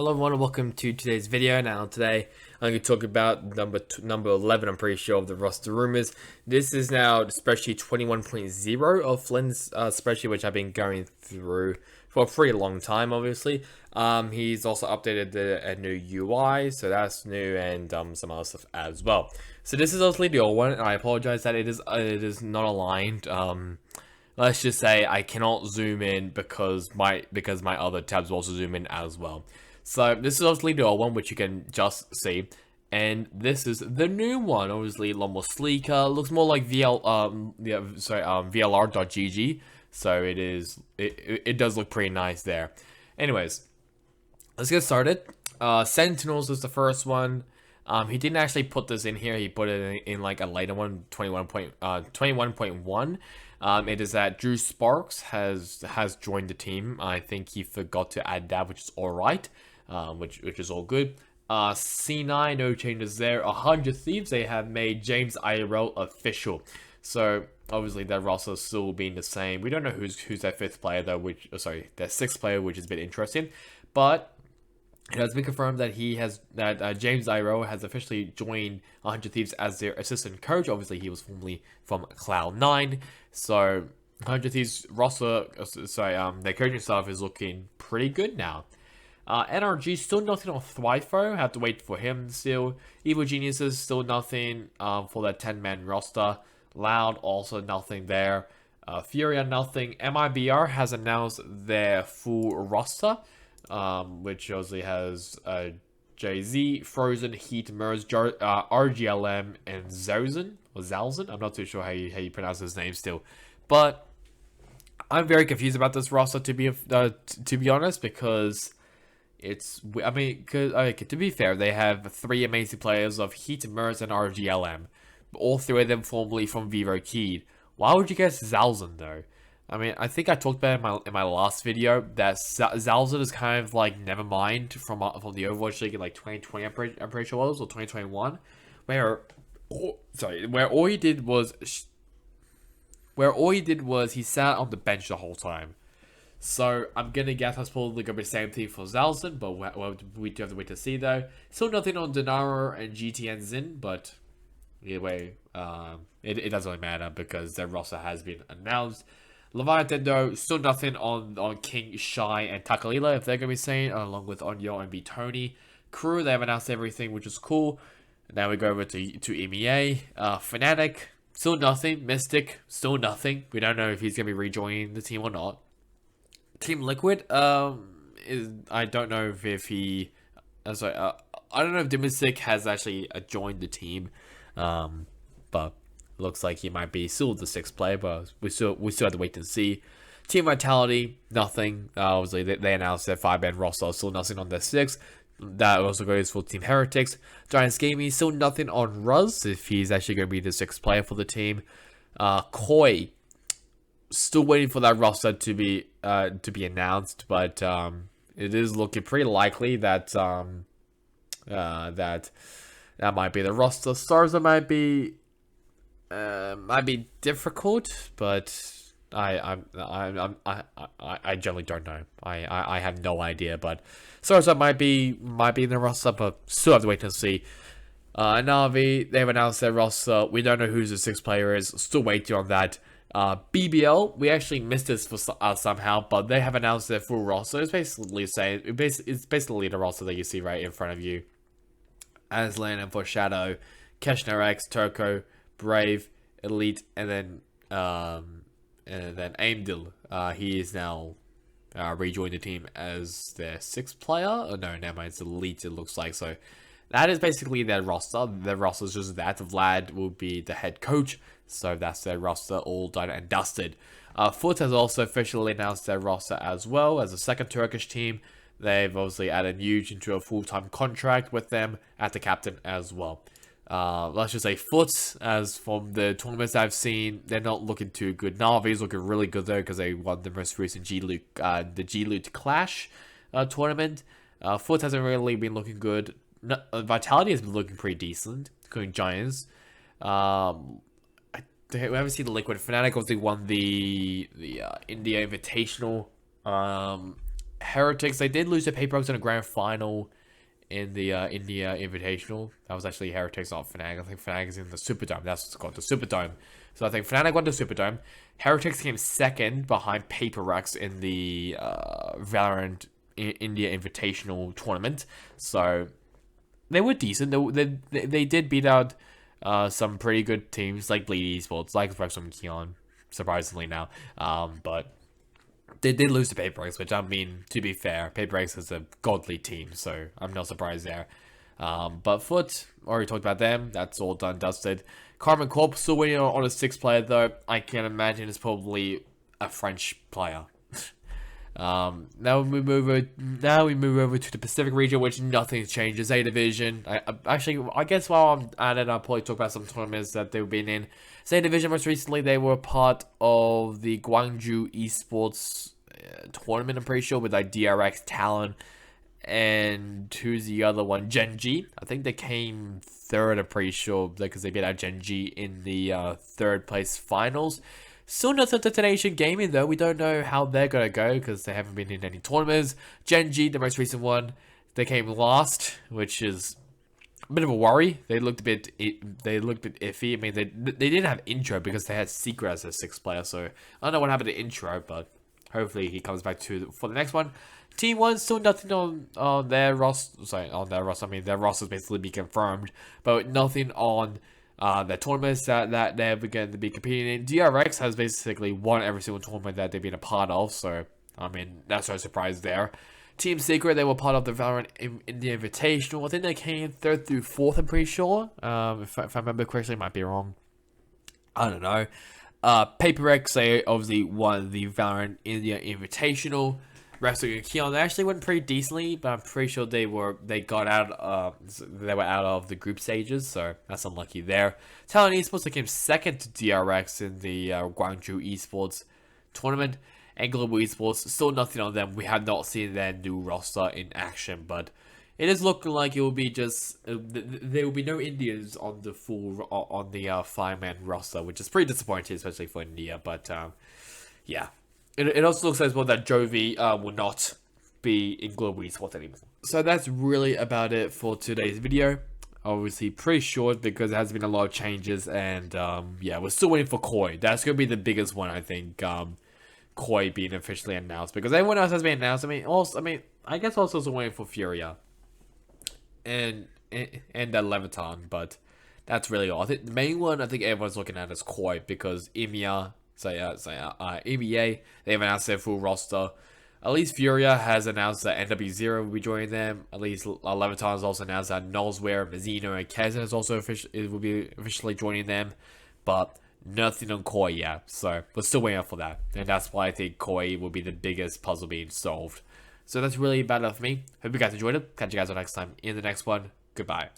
Hello everyone and welcome to today's video. Now today I'm going to talk about number 11, I'm pretty sure, of the roster rumors. This is now spreadsheet 21.0 of Flynn's spreadsheet, which I've been going through for a pretty long time, obviously. He's also updated a new UI, so that's new, and some other stuff as well. So this is obviously the old one, and I apologize that it is not aligned. Let's just say I cannot zoom in because my other tabs also zoom in as well. So this is obviously the old one, which you can just see, and this is the new one. Obviously, a lot more sleeker. Looks more like VLR.gg. So it does look pretty nice there. Anyways, let's get started. Sentinels is the first one. He didn't actually put this in here. He put it in like a later one, 21.1. It is that Drew Sparks has joined the team. I think he forgot to add that, which is alright. Which is all good. C9, no changes there. 100 Thieves, they have made James IRL official. So obviously their roster still being the same. We don't know who's their fifth player though, their sixth player, which is a bit interesting. But it has been confirmed that James IRL has officially joined 100 Thieves as their assistant coach. Obviously he was formerly from Cloud9. So 100 Thieves roster, their coaching staff is looking pretty good now. NRG still nothing on Thwyfo. Have to wait for him still. Evil Geniuses still nothing for that 10-man roster. Loud also nothing there. Furia nothing. MIBR has announced their full roster, which obviously has Jay-Z, Frozen, Heat, Mers, RGLM, and Zalzen. I'm not too sure how you pronounce his name still, but I'm very confused about this roster to be honest, because to be fair, they have three amazing players of Heat, Mers, and RGLM. All three of them formerly from Vivo Keyed. Why would you guess Zalzen though? I mean, I think I talked about in my last video that Zalzen is kind of like Nevermind from the Overwatch League in like 2020, I'm pretty sure it was, or 2021, where all he did was he sat on the bench the whole time. So I'm gonna guess that's probably gonna be the same thing for Zalzen, but we do have to wait to see though. Still nothing on Denaro and GTN Zin, but either way, it doesn't really matter because their roster has been announced. Leviathan though, still nothing on King, Shy, and Takalila, if they're gonna be saying, along with Onyo and B Tony. Crew, they have announced everything, which is cool. Now we go over to EMEA. Fnatic, still nothing. Mystic, still nothing. We don't know if he's gonna be rejoining the team or not. Team Liquid, I don't know if he, I don't know if Dimisik has actually joined the team, but looks like he might be still the sixth player, but we still have to wait and see. Team Vitality, nothing. Obviously they announced their 5-man roster, still nothing on their sixth. That also goes for Team Heretics. Giants Gaming, still nothing on Ruz, if he's actually going to be the sixth player for the team. Koi, still waiting for that roster to be announced, but it is looking pretty likely that that might be the roster. Starza might be difficult, but I generally don't know. I have no idea, but Starza might be in the roster, but still have to wait to see. Navi, they've announced their roster. We don't know who the sixth player is. Still waiting on that. BBL, we actually missed this for somehow, but they have announced their full roster. It's basically the roster that you see right in front of you. Aslan and Foreshadow, Keshner X, Turco, Brave, Elite, and then Aimdil. He is now rejoined the team as their sixth player. Oh no, never mind, it's Elite, it looks like. So that is basically their roster. Their roster is just that. Vlad will be the head coach. So that's their roster all done and dusted. Foot has also officially announced their roster as well as a second Turkish team. They've obviously added Nuge into a full-time contract with them at the captain as well. Let's just say Foot, as from the tournaments I've seen, they're not looking too good. Navi's looking really good though because they won the most recent the G-Loot Clash tournament. Foot hasn't really been looking good. Vitality has been looking pretty decent, including Giants. We haven't seen the Liquid. Fnatic obviously won the India Invitational. Heretics, they did lose to Paper Rex in the grand final in the Invitational. That was actually Heretics, not Fnatic. I think Fnatic is in the Superdome. That's what it's called, the Superdome. So I think Fnatic won the Superdome. Heretics came second behind Paper Rex in the Valorant India Invitational tournament. So they were decent. They did beat out some pretty good teams like Bleed Esports, like Rexham Keon, surprisingly now. But they did lose to Paper Rex, which, I mean, to be fair, Paper Rex is a godly team, so I'm not surprised there. But Foot, already talked about them. That's all done, dusted. Carmen Corp still waiting on a 6th player, though. I can imagine it's probably a French player. Now we move over to the Pacific region, which nothing changes. A division. I guess while I'm at it, I'll probably talk about some tournaments that they've been in. A division, most recently, they were part of the Gwangju Esports tournament, I'm pretty sure, with like DRX, Talon, and who's the other one? Genji. I think they came 3rd, I'm pretty sure, because they beat out Genji in the 3rd place finals. Still not to Nation Gaming, though. We don't know how they're going to go because they haven't been in any tournaments. Genji, the most recent one, they came last, which is a bit of a worry. They looked a bit iffy. I mean, they didn't have Intro because they had Secret as a 6th player. So I don't know what happened to Intro, but hopefully he comes back for the next one. Team 1, still nothing on their roster. Sorry, on their roster. I mean, their roster's basically be confirmed, but nothing on the tournaments that they're going to be competing in. DRX has basically won every single tournament that they've been a part of, so, I mean, that's no surprise there. Team Secret, they were part of the Valorant in the Invitational. I think they came 3rd through 4th, I'm pretty sure. If I remember correctly, might be wrong. I don't know. Paper Rex, they obviously won the Valorant India Invitational. Wrestling and Keon, they actually went pretty decently, but I'm pretty sure they were out of the group stages, so that's unlucky there. Talon Esports, they came 2nd to DRX in the Gwangju Esports tournament, and Global Esports, still nothing on them. We have not seen their new roster in action, but it is looking like it will be just there will be no Indians on the 5-man roster, which is pretty disappointing, especially for India. But yeah. It also looks as well that Jovi will not be in Global Esports anymore. So that's really about it for today's video. Obviously pretty short because there has been a lot of changes, and yeah, we're still waiting for Koi. That's going to be the biggest one, I think. Koi being officially announced, because everyone else has been announced. I guess also waiting for Furia and Leviton, but that's really all. I think the main one I think everyone's looking at is Koi, because EMEA, EMEA, they've announced their full roster. At least Furia has announced that NW0 will be joining them. At least Leviton has also announced that Nolsware, Mazzino, and Kez has also will be officially joining them. But nothing on Koi yet, so we're still waiting for that. And that's why I think Koi will be the biggest puzzle being solved. So that's really about it for me. Hope you guys enjoyed it. Catch you guys next time in the next one. Goodbye.